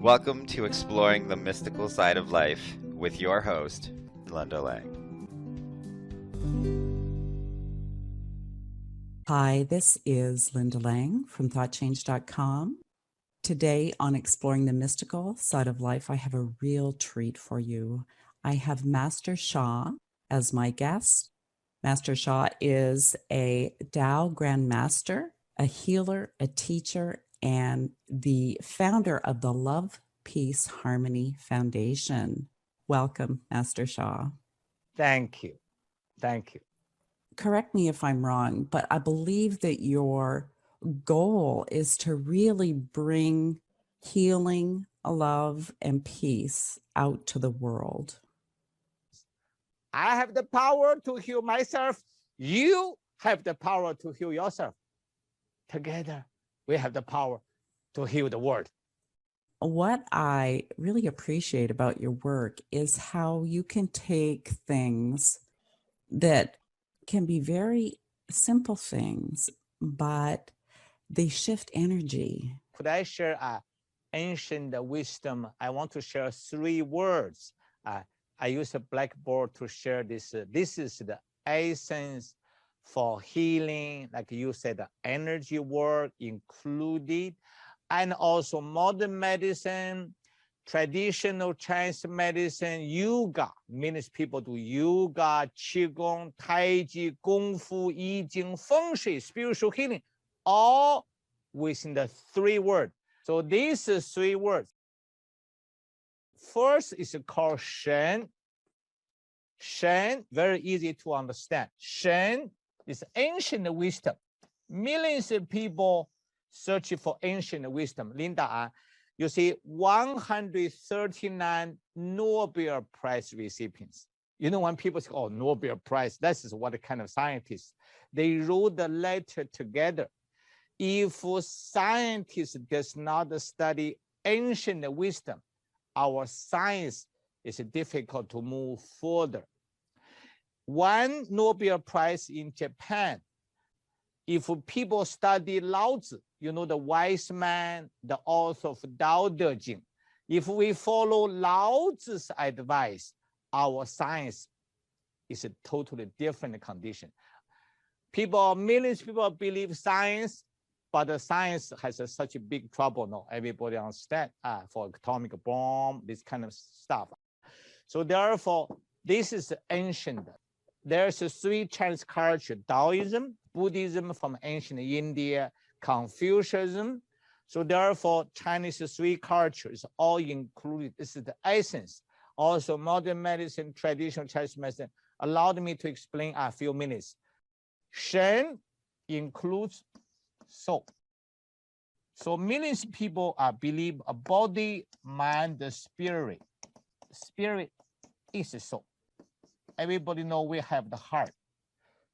Welcome to Exploring the Mystical Side of Life with your host, Linda Lang. Hi, this is Linda Lang from ThoughtChange.com. Today on Exploring the Mystical Side of Life, I have a real treat for you. I have Master Sha as my guest. Master Sha is a Tao Grand Master, a healer, a teacher, and the founder of the Love, Peace, Harmony Foundation. Welcome, Master Sha. Thank you. Thank you. Correct me if I'm wrong, but I believe that your goal is to really bring healing, love, and peace out to the world. I have the power to heal myself. You have the power to heal yourself. Together, we have the power to heal the world. What I really appreciate about your work is how you can take things that can be very simple things, but they shift energy. Could I share ancient wisdom? I want to share 3 words. I use a blackboard to share this. This is the essence for healing, like you said, the energy work included, and also modern medicine, traditional Chinese medicine, yoga, means people do yoga, qigong, tai chi, kung fu, yi jing, feng shui, spiritual healing, all within the 3 words. So these 3 words. First is called Shen. Shen, very easy to understand. Shen is ancient wisdom. Millions of people search for ancient wisdom. Linda, you see 139 Nobel Prize recipients. You know, when people say, oh, Nobel Prize, this is what kind of scientists. They wrote the letter together. If scientists does not study ancient wisdom, our science is difficult to move further. 1 Nobel Prize in Japan. If people study Lao Tzu, you know, the wise man, the author of Tao Te Ching, if we follow Lao Tzu's advice, our science is a totally different condition. Millions of people believe science, but the science has such a big trouble. No, everybody understand for atomic bomb, this kind of stuff. So therefore, this is ancient. There's 3 Chinese culture: Taoism, Buddhism from ancient India, Confucianism. So therefore, Chinese 3 cultures all included. This is the essence. Also, modern medicine, traditional Chinese medicine allowed me to explain a few minutes. Shen includes soul. So millions of people believe a body, mind, the spirit. Spirit is the soul. Everybody know we have the heart.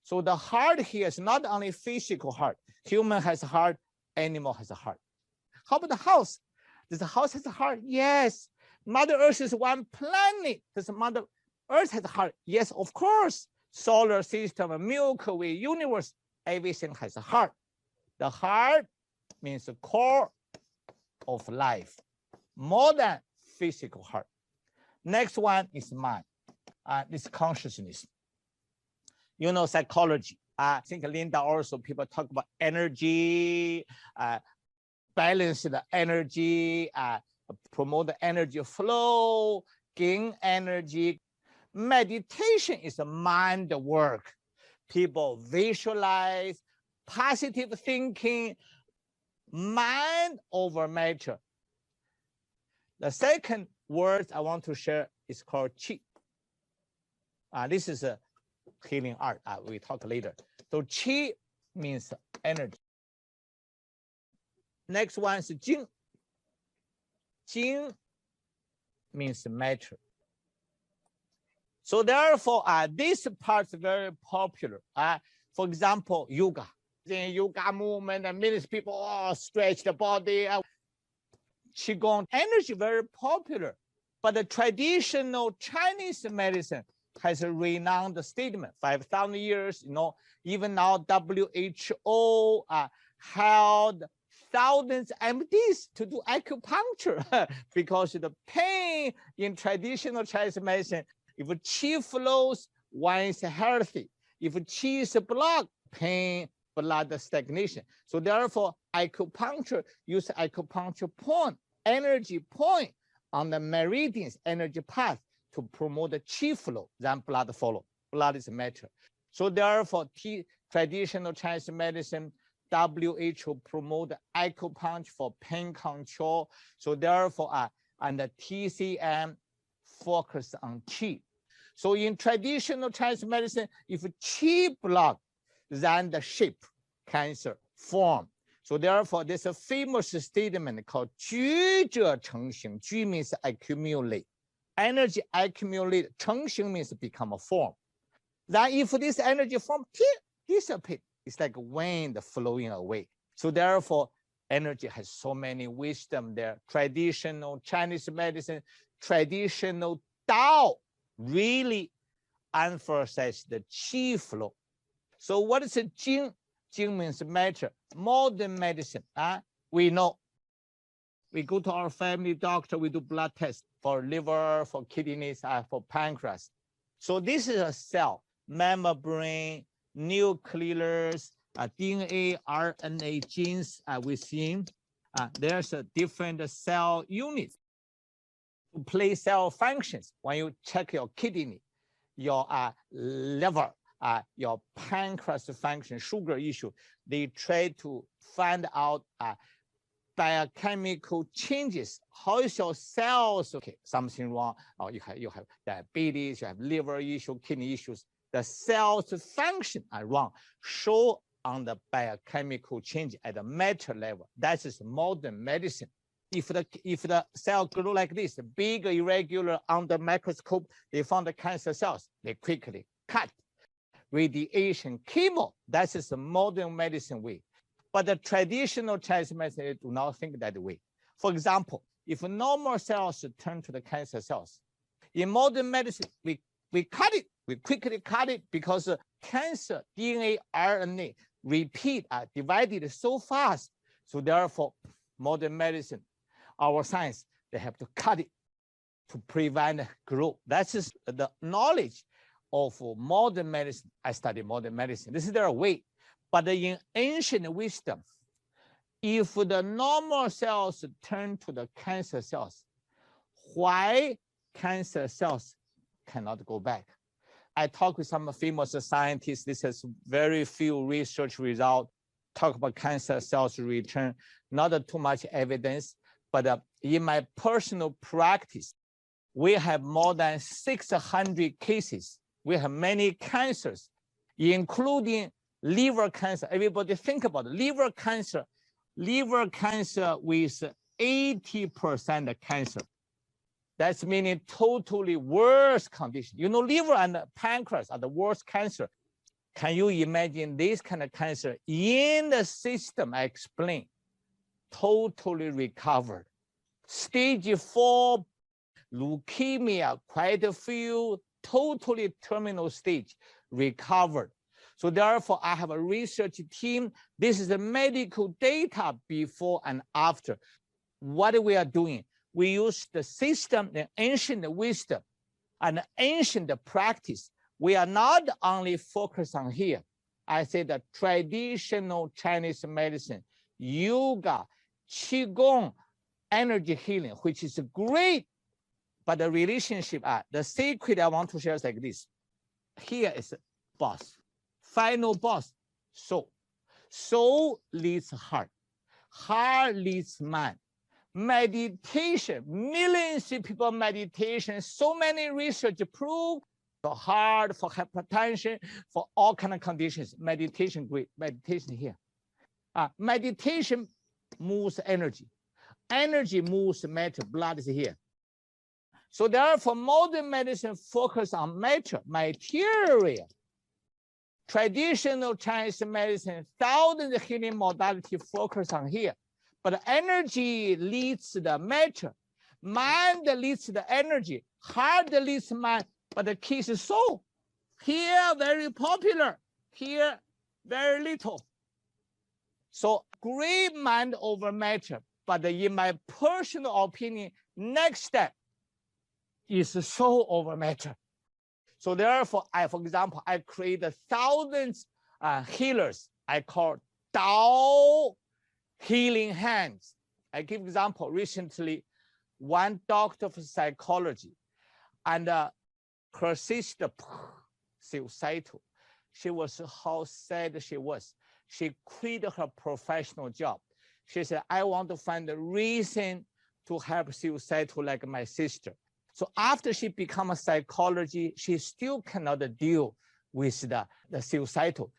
So the heart here is not only physical heart. Human has a heart, animal has a heart. How about the house? Does the house has a heart? Yes. Mother Earth is one planet. Does Mother Earth has a heart? Yes, of course. Solar system, Milky Way, universe, everything has a heart. The heart means the core of life, more than physical heart. Next one is mind. This consciousness. You know, psychology. I think Linda also, people talk about energy, balance the energy, promote the energy flow, gain energy. Meditation is a mind work. People visualize, positive thinking, mind over matter. The second word I want to share is called Qi. This is a healing art. We talk later. So Qi means energy. Next one is Jing. Jing means matter. So therefore, this part is very popular. For example, yoga. The yoga movement, and millions of people stretch the body. Qigong, energy very popular. But the traditional Chinese medicine has a renowned statement, 5,000 years, you know, even now WHO held thousands MDs to do acupuncture because the pain in traditional Chinese medicine, if qi flows, one is healthy. If qi is blocked, pain, blood stagnation. So therefore, acupuncture use acupuncture point, energy point on the meridians, energy path to promote the qi flow, then blood follow. Blood is matter. So therefore, traditional Chinese medicine, WHO promote acupuncture for pain control. So therefore, and the TCM focus on qi. So in traditional Chinese medicine, if qi block, then the shape cancer form. So therefore, there's a famous statement called 居者成形. 居 means accumulate. Energy accumulate. 成形 means become a form. Then if this energy form dissipate, it's like wind flowing away. So therefore, energy has so many wisdom there. Traditional Chinese medicine, traditional Tao really emphasize the qi flow. So what is a Jing? Jing means matter. Modern medicine, we know. We go to our family doctor, we do blood tests for liver, for kidneys, for pancreas. So this is a cell, membrane, nucleus, DNA, RNA genes within. There's a different cell unit to play cell functions. When you check your kidney, your liver, your pancreas function, sugar issue, they try to find out biochemical changes. How is your cells? Okay, something wrong. Or you have diabetes, you have liver issue, kidney issues. The cells function are wrong. Show on the biochemical change at the matter level. That is modern medicine. If the cell grow like this, big, irregular under microscope, they found the cancer cells. They quickly cut. Radiation, chemo. That is the modern medicine way. But the traditional Chinese medicine do not think that way. For example, if normal cells turn to the cancer cells, in modern medicine, we cut it. We quickly cut it because cancer DNA, RNA repeat, divided so fast. So therefore, modern medicine, our science, they have to cut it to prevent growth. That's just the knowledge of modern medicine. I study modern medicine. This is their way. But in ancient wisdom, if the normal cells turn to the cancer cells, why cancer cells cannot go back? I talked with some famous scientists. This has very few research results. Talk about cancer cells return, not too much evidence. But in my personal practice, we have more than 600 cases. We have many cancers, including liver cancer. Everybody think about it. Liver cancer with 80% cancer. That's meaning totally worse condition. You know, liver and pancreas are the worst cancer. Can you imagine this kind of cancer in the system I explained? Totally recovered. Stage 4 leukemia, quite a few, totally terminal stage, recovered. So therefore, I have a research team. This is the medical data before and after. What we are doing, we use the system, the ancient wisdom, and ancient practice. We are not only focused on here. I say the traditional Chinese medicine, yoga, qigong, energy healing, which is great. But the relationship, the secret I want to share is like this. Here is boss. Final boss, soul. Soul leads heart. Heart leads mind. Meditation, millions of people meditation, so many research prove for heart, for hypertension, for all kind of conditions. Meditation, great. Meditation here. Meditation moves energy. Energy moves matter. Blood is here. So therefore, modern medicine focus on matter, material. Traditional Chinese medicine, thousands of healing modality focus on here. But energy leads the matter. Mind leads the energy. Heart leads mind. But the key is soul. Here, very popular. Here, very little. So great mind over matter. But in my personal opinion, next step is soul over matter. So therefore, for example, I created thousands healers. I call Tao healing hands. I give example recently, one doctor of psychology, and her sister, suicidal. She was how sad she was. She quit her professional job. She said, I want to find a reason to help suicidal like my sister. So after she become a psychology, she still cannot deal with the suicidal.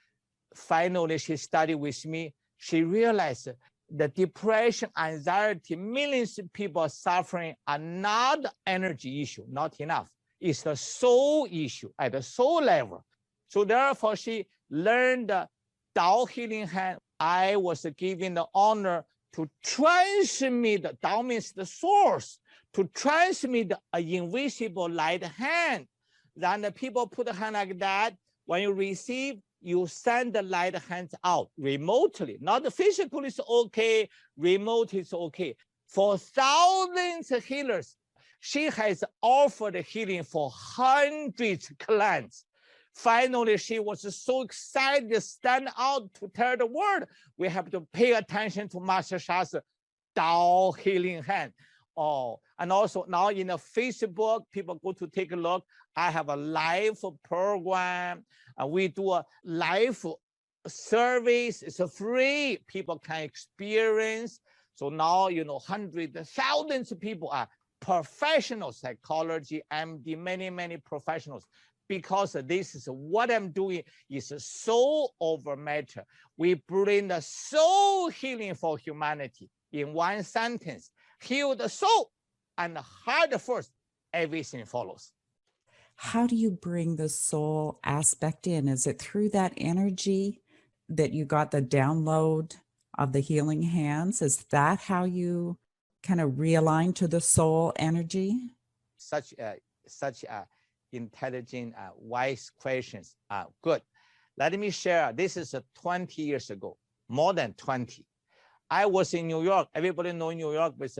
Finally, she studied with me. She realized the depression, anxiety, millions of people suffering are not energy issue, not enough. It's the soul issue at the soul level. So therefore, she learned the Tao healing hand. I was given the honor to transmit, Tao means the source, to transmit an invisible light hand. Then the people put a hand like that. When you receive, you send the light hands out remotely. Not physically is okay, remote is okay. For thousands of healers, she has offered healing for hundreds of clients. Finally, she was so excited to stand out to tell the world, we have to pay attention to Master Sha's Tao healing hand. Oh, and also now in the Facebook, people go to take a look. I have a live program. We do a live service. It's free. People can experience. So now, hundreds, thousands of people are professional psychology, MD, many professionals. Because this is what I'm doing is soul over matter. We bring the soul healing for humanity in one sentence. Heal the soul and heart first, everything follows. How do you bring the soul aspect in? Is it through that energy that you got the download of the healing hands? Is that how you kind of realign to the soul energy? Such intelligent, wise questions. Good. Let me share. This is 20 years ago, more than 20. I was in New York. Everybody know New York with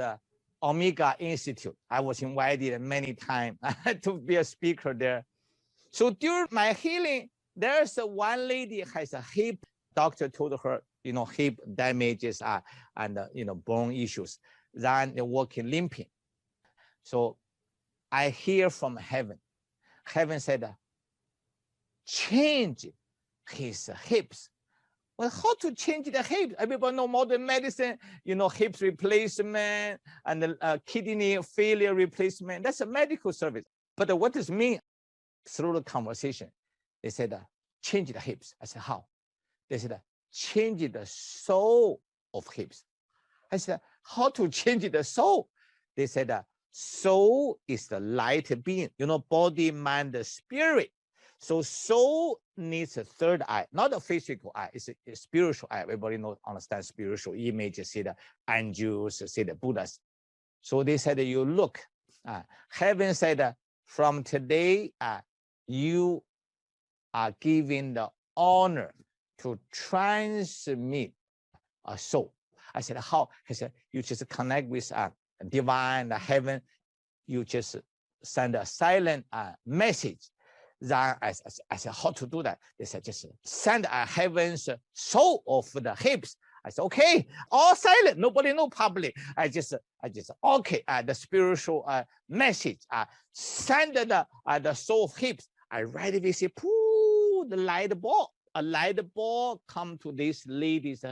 Omega Institute. I was invited many times to be a speaker there. So during my healing, there's one lady has a hip. Doctor told her, hip damages and bone issues. Then they walking limping. So I hear from heaven. Heaven said, change his hips. Well, how to change the hips? Everybody know modern medicine, hips replacement and the kidney failure replacement. That's a medical service. But what does it mean? Through the conversation, they said, change the hips. I said, how? They said, change the soul of hips. I said, how to change the soul? They said, soul is the light being, body, mind, spirit. So soul needs a third eye, not a physical eye, it's a spiritual eye. Everybody understands spiritual images, see the angels, see the Buddhas. So they said, you look, heaven said, from today, you are given the honor to transmit a soul. I said, how? He said, you just connect with divine heaven. You just send a silent message. Then I said, how to do that? They said, just send a heaven's soul of the hips. I said, okay, all silent, nobody know public. I just okay, the spiritual message, send the soul of hips. I right away say, pooh, the light ball. A light ball come to this lady's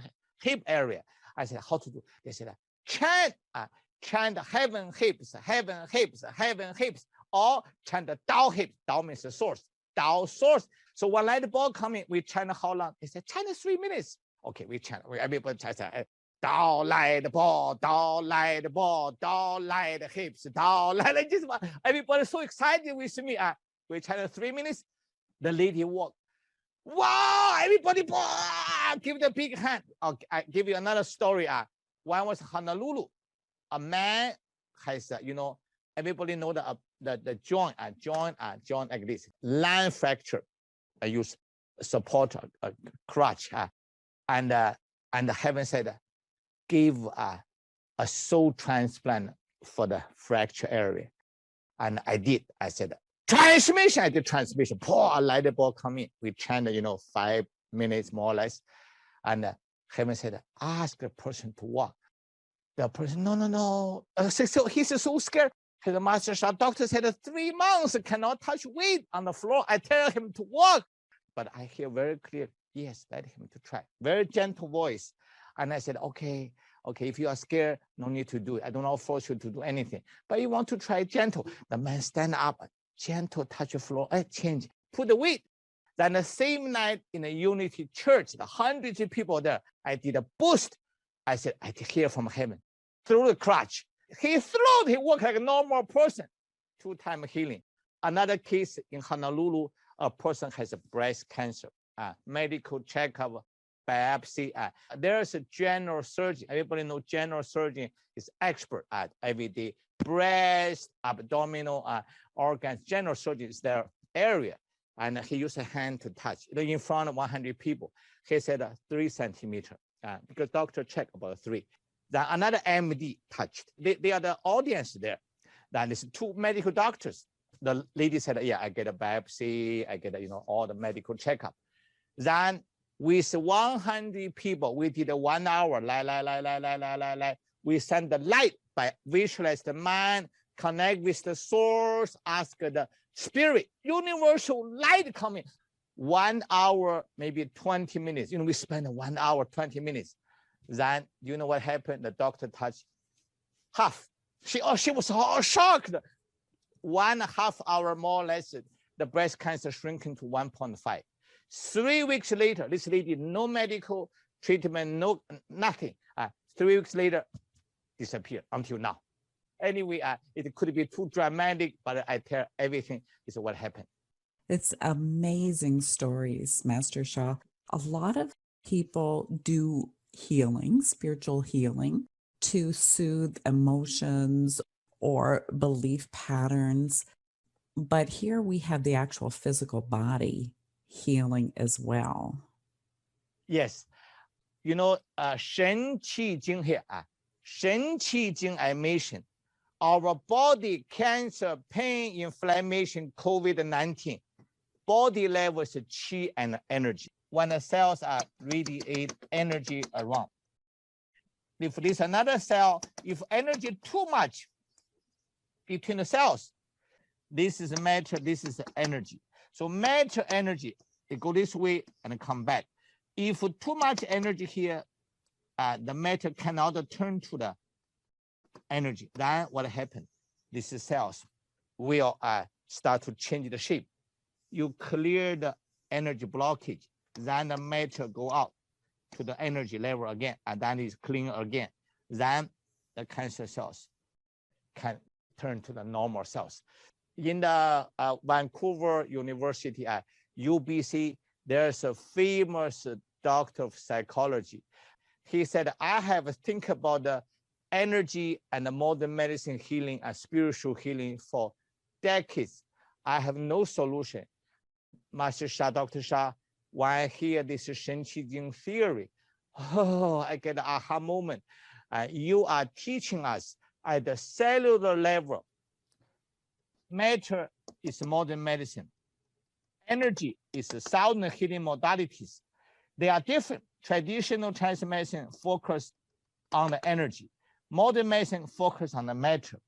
hip area. I said, how to do? They said, chant heaven hips, heaven hips, heaven hips, or chant the Tao hips. Tao means the source, Tao source. So when light ball coming, we chant how long? They said, chant 3 minutes. Okay, we chant. Everybody chant Tao light ball, Tao light ball, Tao light hips, Tao light. Just everybody so excited with me. We chant 3 minutes. The lady walk. Wow! Everybody, give the big hand. Okay, I give you another story. One was Honolulu. A man has, everybody know the joint like this, land fracture. I use support a crutch, and And heaven said, give a soul transplant for the fracture area. And I did. I said, transmission. I did transmission. Pour a light bulb come in. We channel, 5 minutes more or less. And heaven said, ask the person to walk. The person, no. So he's so scared. His master Sha doctor said 3 months cannot touch weight on the floor. I tell him to walk. But I hear very clear, yes, let him to try. Very gentle voice. And I said, okay, if you are scared, no need to do it. I do not force you to do anything. But you want to try gentle. The man stand up, gentle touch the floor, change, put the weight. Then the same night in the Unity Church, the hundreds of people there, I did a boost. I said, I hear from heaven, through the crutch. He walked like a normal person, 2-time healing. Another case in Honolulu, a person has a breast cancer, medical checkup, biopsy. There's a general surgeon. Everybody knows general surgeon is expert at everyday breast, abdominal organs. General surgeon is their area. And he used a hand to touch in front of 100 people. He said 3 centimeters because doctor checked about 3. Then another MD touched. They are the audience there. Then there's 2 medical doctors. The lady said, yeah, I get a biopsy. I get all the medical checkup. Then with 100 people, we did a 1 hour, we send the light by visualize the mind, connect with the source, ask the spirit, universal light coming. 1 hour, maybe 20 minutes. We spend 1 hour, 20 minutes. Then you know what happened? The doctor touched half. She was all shocked. 1.5 hour more or less, the breast cancer shrinking to 1.5. 3 weeks later, this lady, no medical treatment, nothing. 3 weeks later, disappeared until now. Anyway, it could be too dramatic, but I tell everything is what happened. It's amazing stories, Master Sha. A lot of people do healing, spiritual healing, to soothe emotions or belief patterns. But here we have the actual physical body healing as well. Yes. 神气经 here, 神气经 I mentioned, our body, cancer, pain, inflammation, COVID-19, body level is qi and energy. When the cells are radiate energy around. If there's another cell, if energy too much between the cells, this is matter, this is energy. So matter energy, it go this way and come back. If too much energy here, the matter cannot turn to the energy. Then what happens? These cells will start to change the shape. You clear the energy blockage, then the matter go out to the energy level again, and then it's clean again. Then the cancer cells can turn to the normal cells. In the Vancouver University at UBC, there's a famous doctor of psychology. He said, I have to think about the energy and the modern medicine healing and spiritual healing for decades. I have no solution. Master Sha, Dr. Sha, when I hear this Shen Qi Jing theory, I get an aha moment. You are teaching us at the cellular level. Matter is modern medicine. Energy is the southern healing modalities. They are different. Traditional Chinese medicine focus on the energy. Modern medicine focus on the matter.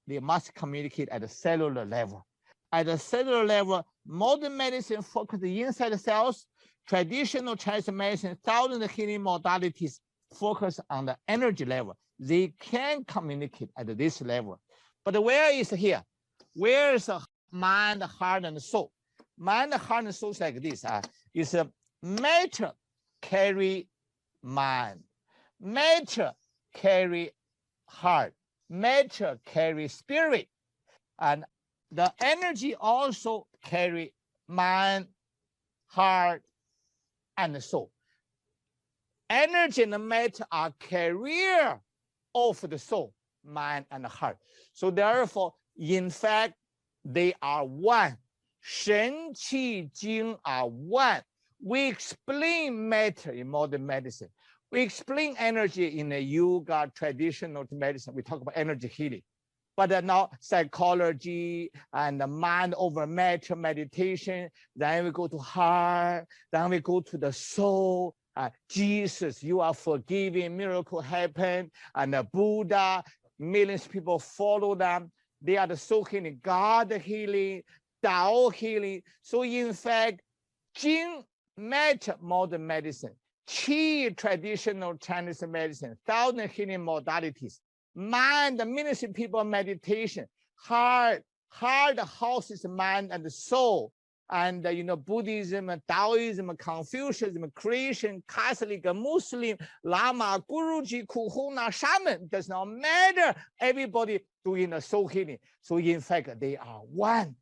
They must communicate at the cellular level. At the cellular level, modern medicine focus inside the cells. Traditional Chinese medicine, southern healing modalities focus on the energy level. They can communicate at this level. But where is here? Where is the mind, heart, and soul? Mind, heart, and soul is like this. It's a matter carry mind. Matter carry heart. Matter carry spirit. And the energy also carry mind, heart, and soul. Energy and matter are carrier of the soul, mind, and heart. So therefore, in fact, they are one. Shen, Qi, Jing are one. We explain matter in modern medicine. We explain energy in the yoga, traditional medicine. We talk about energy healing. But now psychology and the mind over matter meditation, then we go to heart, then we go to the soul. Jesus, you are forgiving, miracle happen, and the Buddha, millions of people follow them. They are the soul healing, God healing, Tao healing. So in fact, Jing matter modern medicine, Qi traditional Chinese medicine, 1,000 healing modalities, mind, millions of people meditation, heart houses mind and soul, and Buddhism, Taoism, Confucianism, Christian, Catholic, Muslim, Lama, Guruji, Kuhuna, Shaman, does not matter. Everybody doing the soul healing. So in fact, they are one.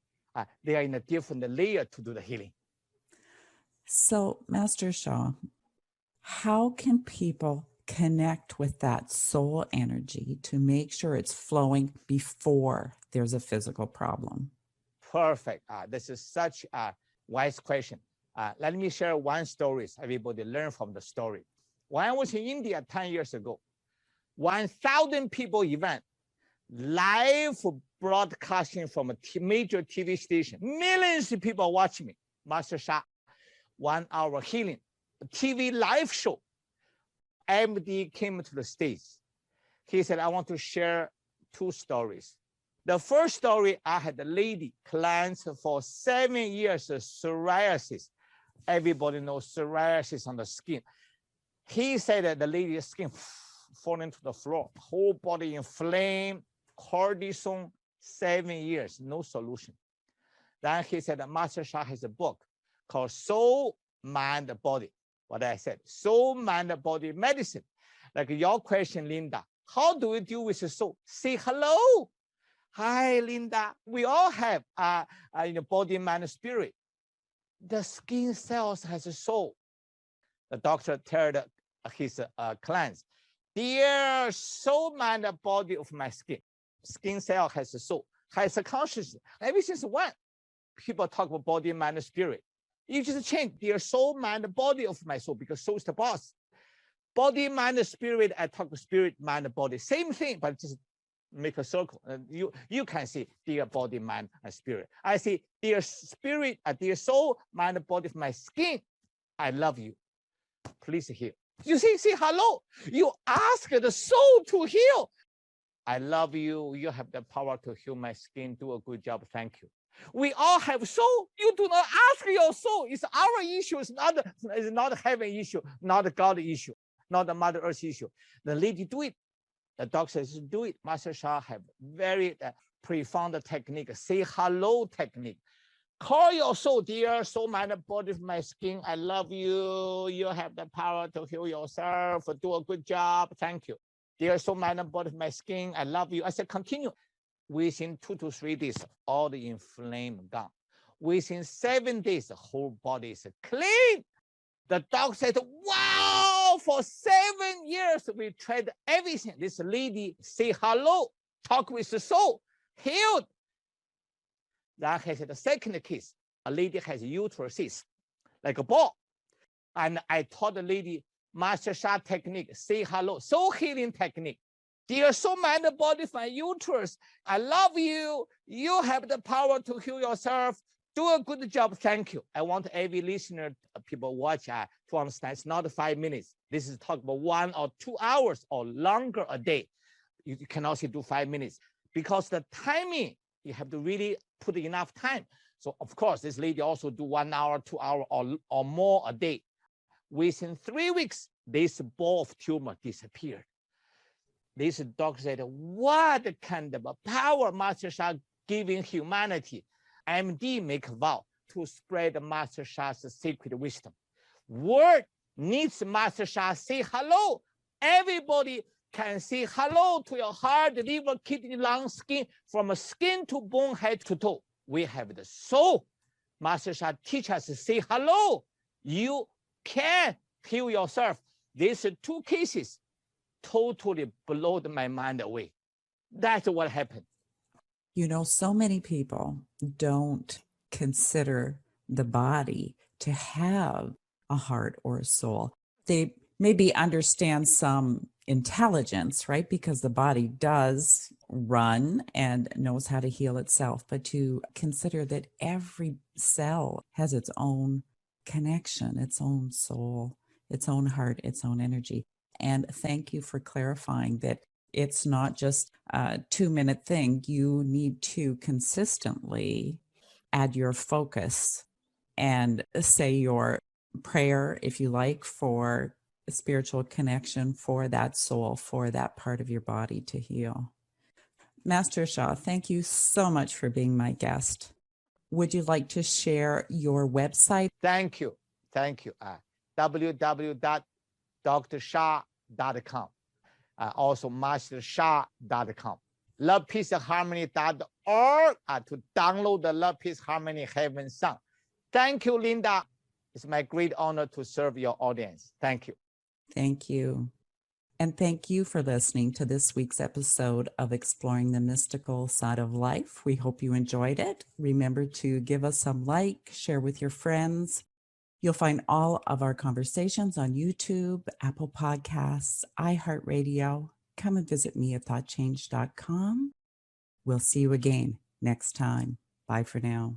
They are in a different layer to do the healing. So, Master Sha, how can people connect with that soul energy to make sure it's flowing before there's a physical problem? Perfect. This is such a wise question. Let me share one story. Everybody learn from the story. When I was in India 10 years ago, 1,000 people event, live broadcasting from a major TV station. Millions of people watching me. Master Sha, 1 hour healing, TV live show. MD came to the stage. He said, I want to share 2 stories. The first story, I had a lady client for 7 years of psoriasis. Everybody knows psoriasis on the skin. He said that the lady's skin falling to the floor, whole body inflamed, cortisone, 7 years, no solution. Then he said that Master Sha has a book called Soul, Mind, Body. What I said, soul, mind, body medicine. Like your question, Linda, how do we deal with the soul? Say hello. Hi, Linda. We all have body, mind, spirit. The skin cells has a soul. The doctor told his clients, dear soul, mind, body of my skin. Skin cell has a soul, has a consciousness. Everything's one. People talk about body, mind, spirit. You just change dear soul, mind, body of my soul, because soul is the boss. Body, mind, spirit, I talk spirit, mind, body. Same thing, but just make a circle. You can see dear body, mind, and spirit. I see dear spirit, dear soul, mind, body of my skin. I love you. Please heal. You see, hello. You ask the soul to heal. I love you. You have the power to heal my skin. Do a good job. Thank you. We all have soul. You do not ask your soul. It's our issue. It's not heaven issue, not God issue, not the Mother Earth issue. The lady do it. The doctor says do it. Master Sha have very profound technique. Say hello technique. Call your soul, dear soul, mind, body, my skin. I love you. You have the power to heal yourself. Do a good job. Thank you. Dear soul, mind, body, my skin. I love you. I said continue. Within 2 to 3 days, all the inflamed gone. Within 7 days, the whole body is clean. The doctor said, wow, for 7 years, we tried everything. This lady say hello, talk with the soul, healed. That has the second case. A lady has uterus cyst, like a ball. And I taught the lady Master Sha technique, say hello, soul healing technique. Dear soul, mind, body, my uterus, I love you. You have the power to heal yourself. Do a good job. Thank you. I want every listener, people watch to understand it's not 5 minutes. This is talk about 1 or 2 hours or longer a day. You can also do 5 minutes because the timing, you have to really put enough time. So of course, this lady also do 1 hour, 2 hours or more a day. Within 3 weeks, this ball of tumor disappeared. This doctor said, what kind of a power Master Sha giving humanity? MD make a vow to spread Master Sha's secret wisdom. World needs Master Sha say hello. Everybody can say hello to your heart, liver, kidney, lung, skin, from skin to bone, head to toe. We have the soul. Master Sha teach us to say hello. You can heal yourself. These 2 cases totally blew my mind away. That's what happened. You know, so many people don't consider the body to have a heart or a soul. They maybe understand some intelligence, right? Because the body does run and knows how to heal itself, but to consider that every cell has its own connection, its own soul, its own heart, its own energy. And thank you for clarifying that it's not just a 2-minute thing. You need to consistently add your focus and say your prayer, if you like, for a spiritual connection, for that soul, for that part of your body to heal. Master Sha, thank you so much for being my guest. Would you like to share your website? Thank you. Thank you. www.drsha.com. Also mastersha.com. lovepeaceharmony.org to download the Love Peace Harmony Heaven song. Thank you, Linda. It's my great honor to serve your audience. Thank you. Thank you. And thank you for listening to this week's episode of Exploring the Mystical Side of Life. We hope you enjoyed it. Remember to give us some like, share with your friends. You'll find all of our conversations on YouTube, Apple Podcasts, iHeartRadio. Come and visit me at thoughtchange.com. We'll see you again next time. Bye for now.